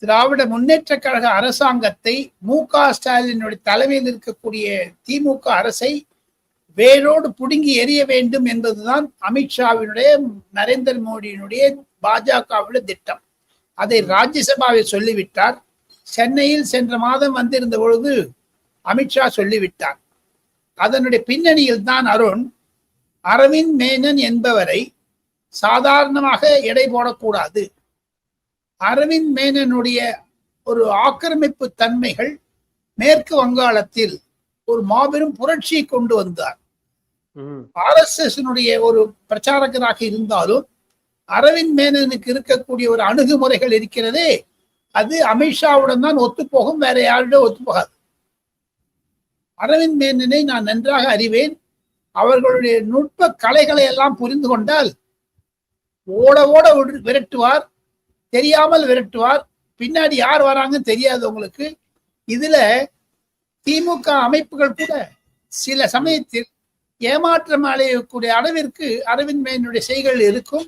திராவிட முன்னேற்ற கழக அரசாங்கத்தை மு.க.ஸ்டாலினுடைய தலைமையில் இருக்கக்கூடிய திமுக அரசை வேரோடு புடுங்கி எறிய வேண்டும் என்பதுதான் அமித்ஷாவினுடைய, நரேந்திர மோடியினுடைய, பாஜகவுடைய திட்டம். அதை ராஜ்யசபாவில் சொல்லிவிட்டார். சென்னையில் சென்ற மாதம் வந்திருந்த பொழுது அமித்ஷா சொல்லிவிட்டார். அதனுடைய பின்னணியில் தான் அருண், அரவிந்த் மேனன் என்பவரை சாதாரணமாக எடை போடக்கூடாது. அரவிந்த் மேனனுடைய ஒரு ஆக்கிரமிப்பு தன்மைகள் மேற்கு வங்காளத்தில் ஒரு மாபெரும் புரட்சியை கொண்டு வந்தார். RSS ஒரு பிரச்சாரகராக இருந்தாலும் அரவிந்த் மேனனுக்கு இருக்கக்கூடிய ஒரு அணுகுமுறைகள் இருக்கிறதே, அது அமித்ஷாவுடன் தான் ஒத்துப்போகும், வேற யாருடைய ஒத்துப்போகாது. அரவிந்த் மேனனை நான் நன்றாக அறிவேன். அவர்களுடைய நுட்ப கலைகளை எல்லாம் புரிந்து கொண்டால் ஓட ஓட விரட்டுவார், தெரியாமல் விரட்டுவார். பின்னாடி யார் வராங்கன்னு தெரியாது உங்களுக்கு. இதுல திமுக அமைப்புகள் கூட சில சமயத்தில் ஏமாற்றம் அடையக்கூடிய அளவிற்கு அரவிந்த் மேனனுடைய செய்கைகள் இருக்கும்.